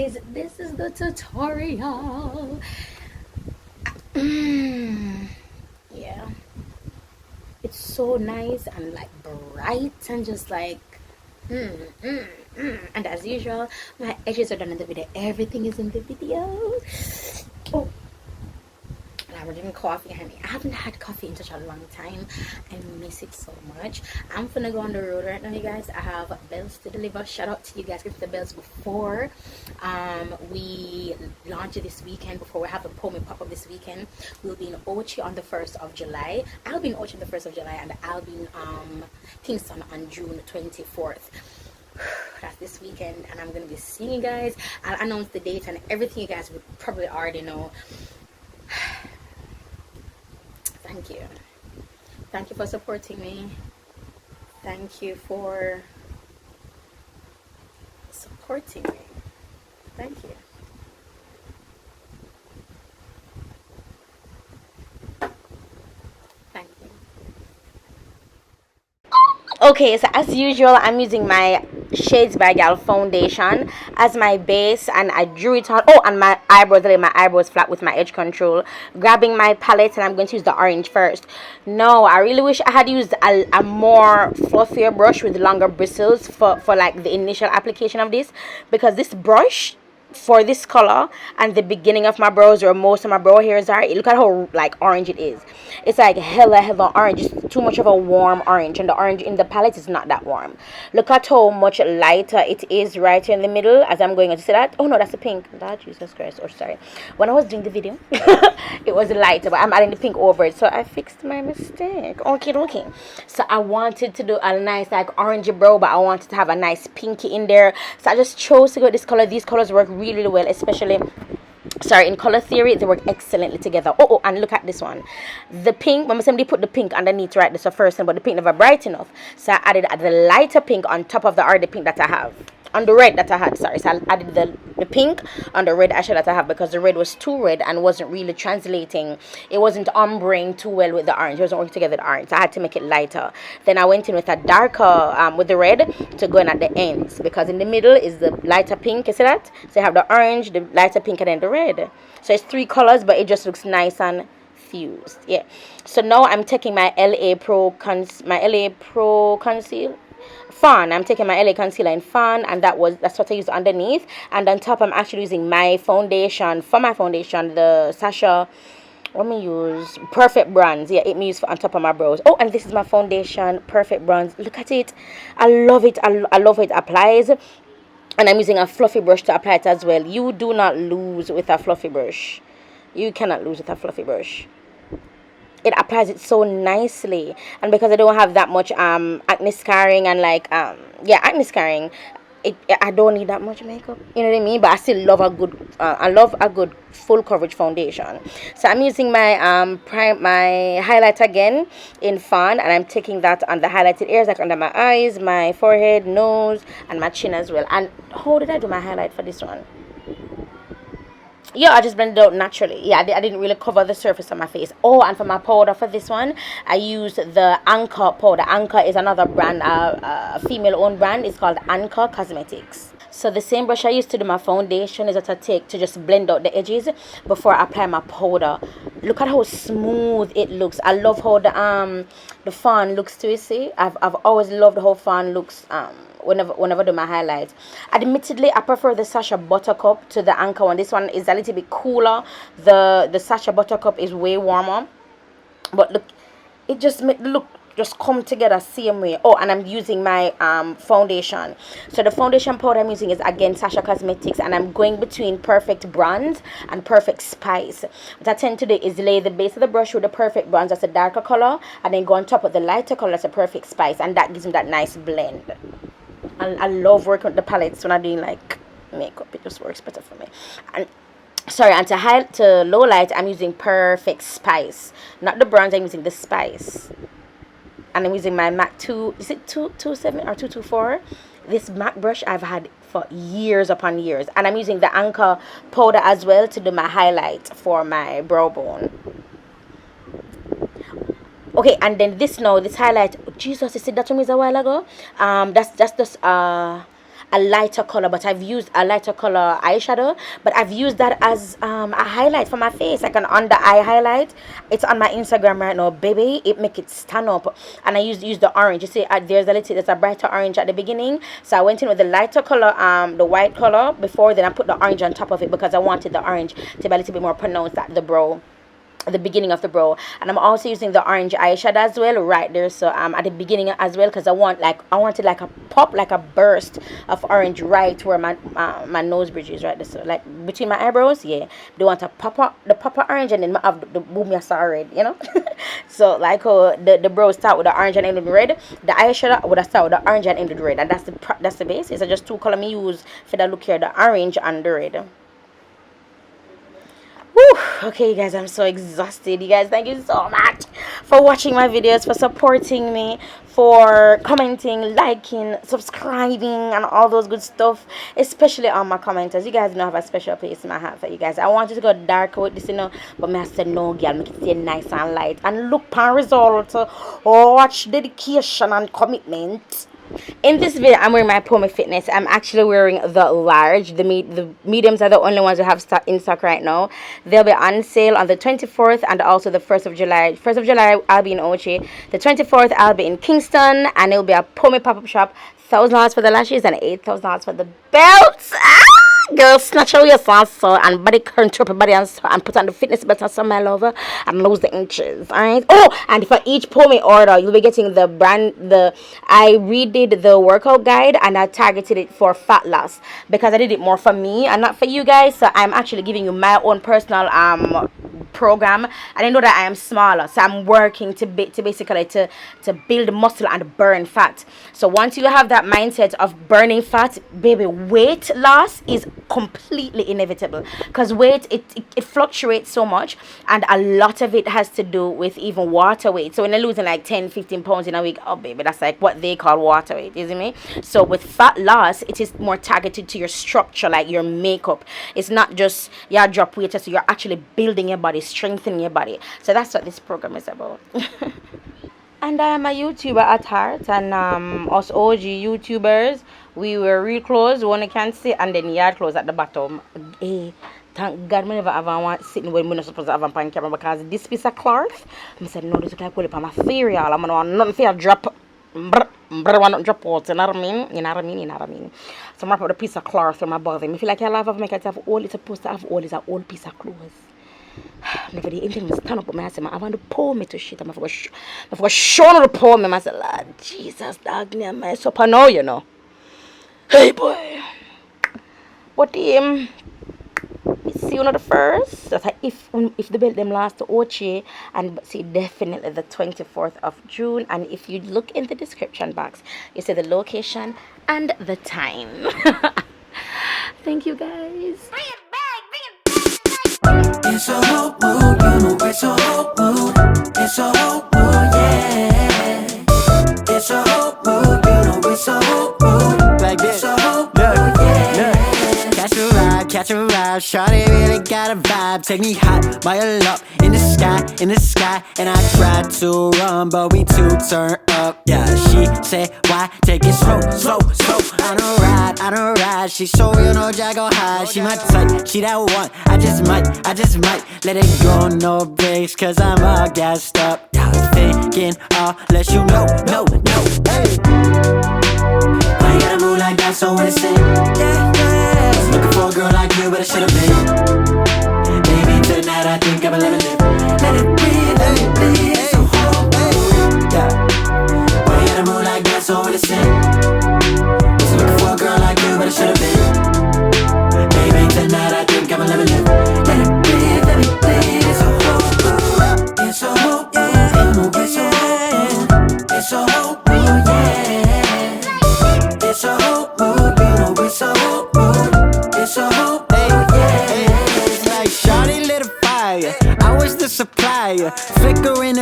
guys, this is the tutorial. Yeah, it's so nice and like bright and just like and as usual my edges are done in the video. Everything is in the video. Oh, we're drinking coffee, honey. I haven't had coffee in such a long time. I miss it so much. I'm gonna go on the road right now, you guys. I have bells to deliver. Shout out to you guys with the bells before we launch it this weekend. Before we have a Pullman pop-up this weekend, we'll be in Ochi on the 1st of July. I'll be in Ochi on the 1st of July, and I'll be in Kingston on June 24th. That's this weekend, and I'm gonna be seeing you guys. I'll announce the date and everything. You guys would probably already know. Thank you. Thank you for supporting me. Thank you for supporting me. Thank you. Thank you. Okay, so as usual, I'm using my Shades by Gal foundation as my base, and I drew it on. Oh, and my eyebrows, I laid my eyebrows flat with my edge control. Grabbing my palette, and I'm going to use the orange first. No, I really wish I had used a more fluffier brush with longer bristles for like the initial application of this, because this brush for this color and the beginning of my brows, where most of my brow hairs are, look at how like orange it is. It's like hella orange. It's too much of a warm orange, and the orange in the palette is not that warm. Look at how much lighter it is right here in the middle as I'm going to see that. Oh no, that's the pink. That, Jesus Christ. Oh, sorry. When I was doing the video it was lighter, but I'm adding the pink over it, so I fixed my mistake. Okay. So I wanted to do a nice like orangey brow, but I wanted to have a nice pinky in there, so I just chose to go with this color. These colors work really well, especially in color theory they work excellently together. Oh, and look at this one. The pink, when somebody put the pink underneath, right? This is the first thing, but the pink never bright enough, so I added the lighter pink on top of the already pink that I have on the red that I had. Sorry, so I added the pink on the red eyeshadow that I have, because the red was too red and wasn't really translating. It wasn't ombreng too well with the orange. It wasn't working together with the orange, so I had to make it lighter. Then I went in with a darker with the red to go in at the ends, because in the middle is the lighter pink. You see that? So you have the orange, the lighter pink, and then the red. So it's 3 colors, but it just looks nice and fused. Yeah. So now I'm taking my LA Pro Conceal Fawn. I'm taking my LA concealer in Fawn, and that's what I used underneath. And on top, I'm actually using my foundation. For my foundation, the Sasha, let me use Perfect Bronze. Yeah, it me use on top of my brows. Oh, and this is my foundation, Perfect Bronze. Look at it. I love it. I love how it applies. And I'm using a fluffy brush to apply it as well. You do not lose with a fluffy brush. You cannot lose with a fluffy brush. It applies it so nicely, and because I don't have that much acne scarring and like acne scarring, I don't need that much makeup, you know what I mean, but I still love a good full coverage foundation. So I'm using my my highlight again in Fawn, and I'm taking that on the highlighted areas, like under my eyes, my forehead, nose, and my chin as well. And how did I do my highlight for this one? Yeah, I just blended it out naturally. Yeah, I didn't really cover the surface of my face. Oh, and for my powder for this one, I used the Anchor powder. Anchor is another brand, a female-owned brand. It's called Anchor Cosmetics. So the same brush I used to do my foundation is what I take to just blend out the edges before I apply my powder. Look at how smooth it looks. I love how the fawn looks too, you see. I've always loved how fawn looks whenever I do my highlights. Admittedly, I prefer the Sacha Buttercup to the Anchor one. This one is a little bit cooler. The Sacha Buttercup is way warmer, but look, it just make the look just come together same way. Oh, and I'm using my foundation. So the foundation powder I'm using is again Sacha Cosmetics, and I'm going between Perfect Bronze and Perfect Spice. What I tend to do is lay the base of the brush with the Perfect Bronze, that's a darker color, and then go on top of the lighter color, that's a Perfect Spice, and that gives me that nice blend. I love working with the palettes when I'm doing like makeup. It just works better for me. And sorry, and to low light, I'm using Perfect Spice, not the bronze. I'm using the spice, and I'm using my MAC 2. Is it 227 or 224? This MAC brush I've had for years upon years, and I'm using the Anchor powder as well to do my highlight for my brow bone. Okay, and then this highlight, Jesus, you said that to me a while ago. That's just a lighter color, but I've used a lighter color eyeshadow, but I've used that as a highlight for my face, like an under eye highlight. It's on my Instagram right now, baby. It make it stand up. And I use the orange. You see, there's a brighter orange at the beginning, so I went in with the lighter color, the white color before, then I put the orange on top of it because I wanted the orange to be a little bit more pronounced at the brow, the beginning of the brow. And I'm also using the orange eyeshadow as well right there, so at the beginning as well, because I wanted like a pop, like a burst of orange right where my nose bridge is right there, so like between my eyebrows. Yeah, they want to pop up the orange, and then I have the boom ya saw red, you know. So like how the brows start with the orange and end with red, the eyeshadow would start with the orange and end with red, and that's the basis. I just two color me use for the look here, the orange and the red. Whew. Okay, you guys, I'm so exhausted. You guys, thank you so much for watching my videos, for supporting me, for commenting, liking, subscribing, and all those good stuff, especially on my commenters. You guys know I have a special place in my heart for you guys. I wanted to go darker with this, you know, but me I said no, girl, make it stay nice and light, and look for result. Watch dedication and commitment. In this video, I'm wearing my Puma Fitness. I'm actually wearing the large. The mediums are the only ones we have in stock right now. They'll be on sale on the 24th and also the 1st of July. 1st of July, I'll be in Ochi. The 24th, I'll be in Kingston, and it'll be a Puma pop-up shop. $1,000 for the lashes and $8,000 for the belts. Girl, snatch out your salsa and body contour body and put on the fitness belt and some, my lover, and lose the inches. Alright. Oh, and for each Pome order, you'll be getting the I redid the workout guide, and I targeted it for fat loss because I did it more for me and not for you guys. So I'm actually giving you my own personal program, and I know that I am smaller, so I'm working to basically build muscle and burn fat. So once you have that mindset of burning fat, baby, weight loss is completely inevitable, because weight it fluctuates so much, and a lot of it has to do with even water weight. So when you're losing like 10-15 pounds in a week, oh baby, that's like what they call water weight, isn't it? So with fat loss, it is more targeted to your structure, like your makeup. It's not just drop weight, so you're actually building your body, strengthening your body. So that's what this program is about. And I am a YouTuber at heart, and us OG YouTubers, we were real close, one you can see, and then yard close at the bottom. Hey, thank God I never ever want sitting when we're not supposed to have on camera, because this piece of cloth, I said, no, this look like well my material. I'm gonna want nothing for a drop. Want drop out, you know what I mean? You know what I mean? You know what I mean? So I'm gonna put a piece of cloth on my body. I feel like I love make it have all it's supposed to have all is a whole piece of clothes. Never the intended to stand up, but I said, I want to pour me to shit. I'm going to show the pour me. I said, Lord Jesus, dog, me and mess up. I know, you know. Hey, boy. But see you know the first. That's like if the belt them last to Ochi, and see definitely the 24th of June. And if you look in the description box, you see the location and the time. Thank you guys. It's a whole mood, you know it's a whole mood. It's a whole mood, yeah. It's a whole mood, you know it's a whole mood. Like this, it's a whole mood, yeah. Catch a ride, shawty really got a vibe. Take me high, mile up in the sky, and I tried to run, but we two turn up. Yeah, she said, why take it slow? I don't ride. She so real, no jack or high. She my type, she that one. I just might let it go, no breaks, cause I'm all gassed up. Yeah, thinking all let you know, no. Hey, why you gotta move like that so innocent? Yeah. Was looking for a girl like you, but I should've been. Baby, tonight I think I'ma let it live. Let it breathe, it's a whole mood. Yeah. Why you gotta move like that so innocent? Was looking for a girl like you, but I should've been. Baby, tonight I think I'ma let it live. Let it breathe, it's a whole mood. It's a whole mood, it's a whole mood. It's a whole mood, yeah. It's a whole mood, you know it's a whole mood. It's a whole mood, yeah. It's like shawty lit a fire. I was the supplier, flickering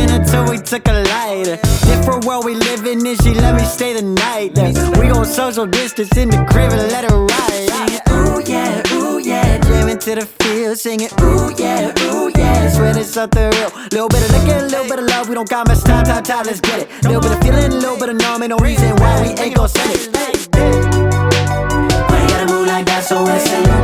until we took a lighter. Different world we live in, and she let me stay the night. We gon' social distance in the crib and let it ride. Ooh yeah, jamming to the field, singing ooh yeah. I swear there's something real. Little bit of liquor, little bit of love. We don't got much time, let's get it. Little bit of feeling, little bit of numb, ain't no reason why we ain't gon' send it. Why you gotta move like that so innocent?